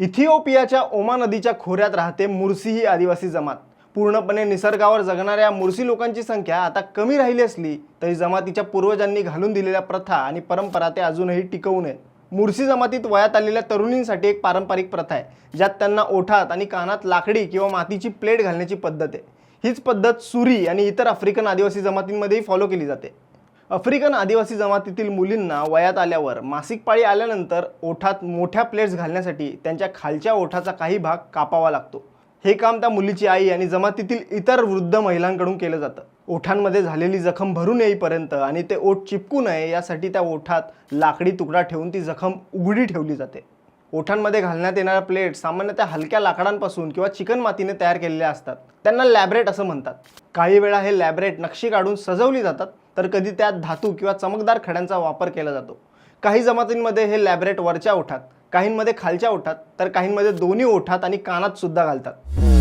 इथिओपियाच्या ओमा नदीच्या खोऱ्यात राहते मुर्सी ही आदिवासी जमात। पूर्णपणे निसर्गावर जगणाऱ्या मुर्सी लोकांची संख्या आता कमी राहिली असली तरी जमातीच्या पूर्वजांनी घालून दिलेल्या प्रथा आणि परंपरा ते अजूनही टिकवून आहेत। मुर्सी जमातीत वयात आलेल्या तरुणींसाठी एक पारंपरिक प्रथा आहे ज्यात त्यांना ओठात आणि कानात लाकडी किंवा मातीची प्लेट घालण्याची पद्धत आहे। हीच पद्धत सुरी आणि इतर आफ्रिकन आदिवासी जमातींमध्येही फॉलो केली जाते। आफ्रिकन आदिवासी जमातीतील मुलींना वयात आल्यावर मासिक पाळी आल्यानंतर ओठात मोठ्या प्लेट्स घालण्यासाठी त्यांच्या खालच्या ओठाचा काही भाग कापावा लागतो। हे काम त्या मुलीची आई आणि जमातीतील इतर वृद्ध महिलांकडून केलं जातं। ओठांमध्ये झालेली जखम भरून येईपर्यंत आणि ते ओठ चिपकू नये यासाठी त्या ओठात लाकडी तुकडा ठेवून ती जखम उघडी ठेवली जाते। ओठांमध्ये घालण्यात येणाऱ्या प्लेट सामान्यतः हलक्या लाकडांपासून किंवा चिकन मातीने तयार केलेल्या असतात। त्यांना लॅब्रेट असं म्हणतात। काही वेळा हे लॅब्रेट नक्षी काढून सजवली जातात तर कधी त्यात धातू किंवा चमकदार खड्यांचा वापर केला जातो। काही जमातींमध्ये हे लॅब्रेट वरच्या ओठात, काहींमध्ये खालच्या ओठात तर काहींमध्ये दोन्ही ओठात आणि कानात सुद्धा घालतात।